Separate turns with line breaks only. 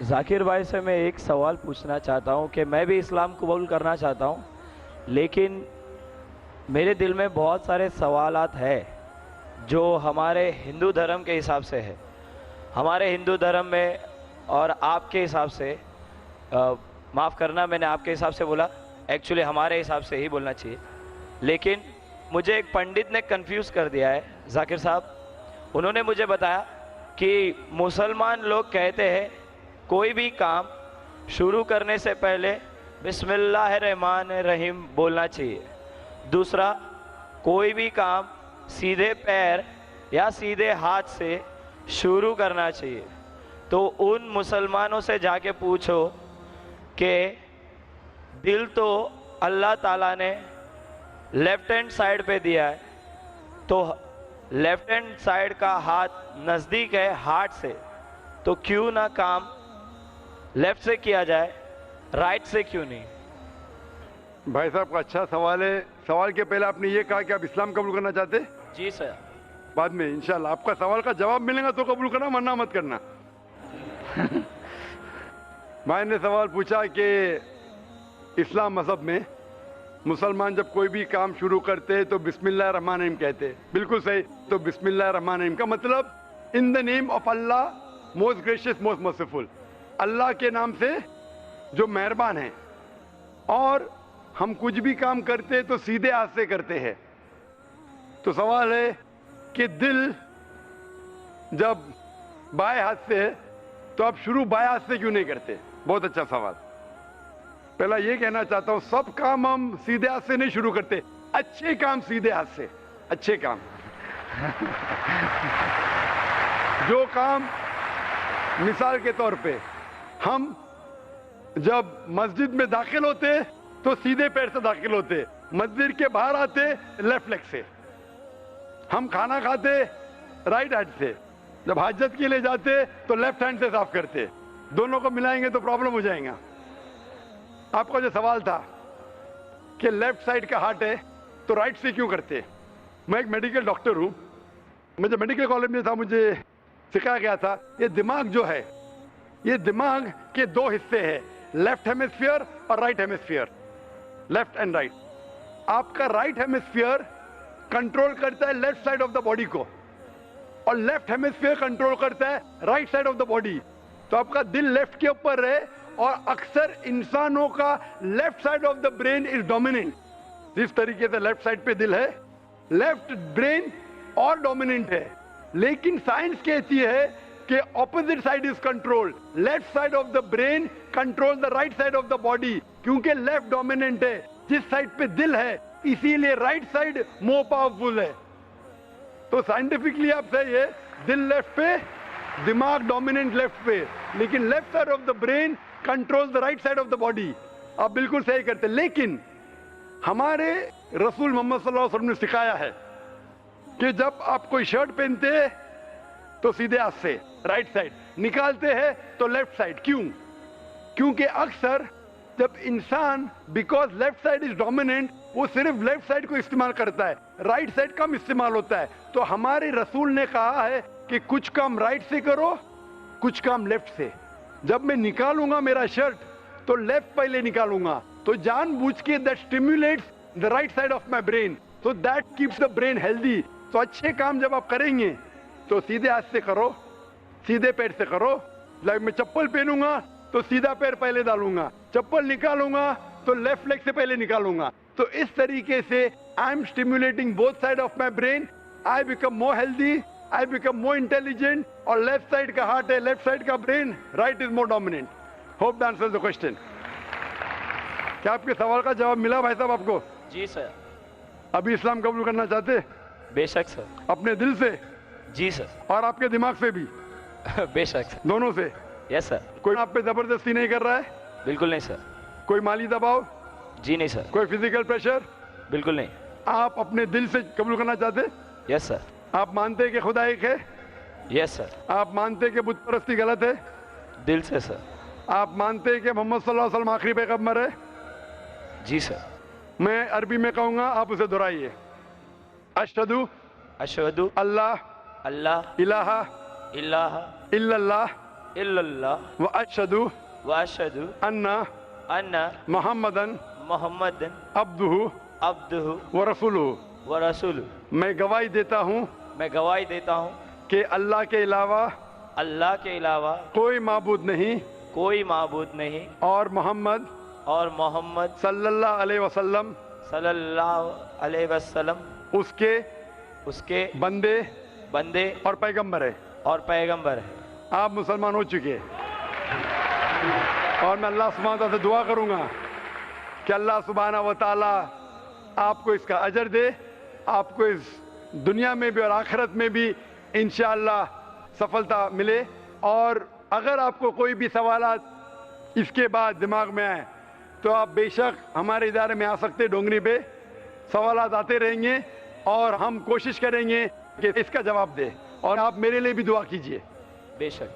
ذاکر بھائی سے میں ایک سوال پوچھنا چاہتا ہوں کہ میں بھی اسلام قبول کرنا چاہتا ہوں، لیکن میرے دل میں بہت سارے سوالات ہیں جو ہمارے ہندو دھرم کے حساب سے ہے. ہمارے ہندو دھرم میں اور آپ کے حساب سے، معاف کرنا میں نے آپ کے حساب سے بولا، ایکچولی ہمارے حساب سے ہی بولنا چاہیے، لیکن مجھے ایک پنڈت نے کنفیوز کر دیا ہے ذاکر صاحب. انہوں نے مجھے بتایا کہ مسلمان لوگ کہتے ہیں کوئی بھی کام شروع کرنے سے پہلے بسم اللہ الرحمن الرحیم بولنا چاہیے. دوسرا، کوئی بھی کام سیدھے پیر یا سیدھے ہاتھ سے شروع کرنا چاہیے. تو ان مسلمانوں سے جا کے پوچھو کہ دل تو اللہ تعالیٰ نے لیفٹ ہینڈ سائیڈ پہ دیا ہے، تو لیفٹ ہینڈ سائیڈ کا ہاتھ نزدیک ہے ہارٹ سے، تو کیوں نہ کام لیفٹ سے کیا جائے، رائٹ سے کیوں نہیں؟
بھائی صاحب کا اچھا سوال ہے. سوال کے پہلے آپ نے یہ کہا کہ آپ اسلام قبول کرنا چاہتے ہیں.
جی سر.
بعد میں انشاءاللہ آپ کا سوال کا جواب ملے گا تو قبول کرنا، ورنہ مت کرنا. میں نے سوال پوچھا کہ اسلام مذہب میں مسلمان جب کوئی بھی کام شروع کرتے ہیں تو بسم اللہ الرحمن الرحیم کہتے ہیں. بالکل صحیح. تو بسم اللہ الرحمن الرحیم کا مطلب ان دا نیم آف اللہ موسٹ گریشیس موسٹ مرسیفل، اللہ کے نام سے جو مہربان ہیں. اور ہم کچھ بھی کام کرتے تو سیدھے ہاتھ سے کرتے ہیں. تو سوال ہے کہ دل جب بائیں ہاتھ سے ہے تو آپ شروع بائیں ہاتھ سے کیوں نہیں کرتے؟ بہت اچھا سوال. پہلا یہ کہنا چاہتا ہوں سب کام ہم سیدھے ہاتھ سے نہیں شروع کرتے، اچھے کام سیدھے ہاتھ سے. اچھے کام جو کام مثال کے طور پہ ہم جب مسجد میں داخل ہوتے تو سیدھے پیر سے داخل ہوتے، مسجد کے باہر آتے لیفٹ لیگ سے. ہم کھانا کھاتے رائٹ ہینڈ سے، جب حاجت کے لیے جاتے تو لیفٹ ہینڈ سے صاف کرتے. دونوں کو ملائیں گے تو پرابلم ہو جائیں گا. آپ کا جو سوال تھا کہ لیفٹ سائڈ کا ہارٹ ہے تو رائٹ سے کیوں کرتے؟ میں ایک میڈیکل ڈاکٹر ہوں. مجھے میڈیکل کالج میں تھا، مجھے سکھایا گیا تھا یہ دماغ جو ہے، یہ دماغ کے دو حصے ہیں، لیفٹ ہیمسفیئر اور right hemisphere, left and right. آپ کا رائٹ ہیمسفیئر کنٹرول کرتا ہے left side of the body کو، اور لیفٹ ہیمسفیئر کنٹرول کرتا ہے right side of the body. تو آپ کا دل لیفٹ کے اوپر ہے، اور اکثر انسانوں کا left side of the brain is dominant. جس طریقے سے لیفٹ سائڈ پہ دل ہے، لیفٹ برین اور ڈومیننٹ ہے. لیکن سائنس کہتی ہے کہ opposite side is control, left side of the brain control the right side of the body, کیونکہ لیفٹ ڈومیننٹ ہے جس سائڈ پہ دل ہے، اسی لیے رائٹ سائڈ مور پاورفل ہے. تو سائنٹیفکلی آپ صحیح ہے، دل لیفٹ پہ، دماغ ڈومیننٹ لیفٹ پہ، لیکن left side of the brain control the right side of the body. آپ بالکل صحیح کرتے. لیکن ہمارے رسول محمد صلی اللہ علیہ وسلم نے سکھایا ہے کہ جب آپ کوئی شرٹ پہنتے ہیں تو سیدھے ہاتھ سے رائٹ سائڈ، نکالتے ہیں تو لیفٹ سائڈ. کیوں؟ کیونکہ اکثر جب انسان because left side is dominant وہ صرف لیفٹ سائڈ کو استعمال کرتا ہے، رائٹ سائڈ کم استعمال ہوتا ہے. تو ہمارے رسول نے کہا ہے کہ کچھ کام رائٹ سے کرو، کچھ کام لیفٹ سے. جب میں نکالوں گا میرا شرٹ تو لیفٹ پہلے نکالوں گا، تو جان بوجھ کے that stimulates the right side of my brain, so that keeps the brain healthy. تو اچھے کام جب آپ کریں گے تو سیدھے ہاتھ سے کرو، سیدھے پیر سے کرو. لائک میں چپل پہنوں گا تو سیدھا پیر پہلے ڈالوں گا، چپل نکالوں گا تو لیفٹ لیگ سے پہلے نکالوں گا. تو اس طریقے سے I am stimulating both side of my brain, I become more healthy, I become more intelligent. اور لیفٹ سائڈ کا ہارٹ ہے، لیفٹ سائڈ کا brain, right is more dominant. Hope that answers the question. کیا آپ کے سوال کا جواب ملا بھائی صاحب آپ کو؟
جی سر.
ابھی اسلام قبول کرنا چاہتے؟
بے شک سر.
اپنے دل سے
جی سر.
اور آپ کے دماغ سے بھی؟
بے شک سر.
دونوں سے؟
یس سر.
کوئی آپ پہ زبردستی نہیں کر رہا ہے؟
بالکل نہیں سر.
کوئی مالی دباؤ؟
جی نہیں سر.
کوئی فزیکل پریشر؟
بالکل نہیں.
آپ اپنے دل سے قبول کرنا چاہتے؟
یس سر.
آپ مانتے کہ خدا ایک ہے؟
یس سر.
آپ مانتے کہ بت پرستی غلط ہے؟
دل سے سر.
آپ مانتے کہ محمد صلی اللہ علیہ وسلم آخری پیغمبر ہے؟
جی سر.
میں عربی میں کہوں گا، آپ اسے دہرائیے. اشہدو
اشہد
اللہ
اللہ
الہ
الہ
الا اللہ
الا اللہ
واشهد
واشهد
ان
ان
محمدً
محمد
عبدہ
عبدہ
ورسولہ.
ورسولہ.
میں گواہی دیتا ہوں
میں گواہی دیتا ہوں
کہ اللہ کے علاوہ
اللہ کے علاوہ
کوئی معبود نہیں
کوئی معبود نہیں
اور محمد
اور محمد
صلی اللہ علیہ وسلم
صلی اللہ علیہ وسلم
اس کے
اس کے
بندے
بندے
اور پیغمبر ہے.
اور پیغمبر ہے.
آپ مسلمان ہو چکے اور میں اللہ سبحانہ وتعالیٰ سے دعا کروں گا کہ اللہ سبحانہ وتعالیٰ آپ کو اس کا اجر دے, آپ کو اس دنیا میں بھی اور آخرت میں بھی انشاءاللہ سفلتا ملے. اور اگر آپ کو کوئی بھی سوالات اس کے بعد دماغ میں آئے تو آپ بے شک ہمارے ادارے میں آ سکتے. ڈونگری پہ سوالات آتے رہیں گے اور ہم کوشش کریں گے کہ اس کا جواب دیں, اور آپ میرے لیے بھی دعا کیجئے.
بے شک.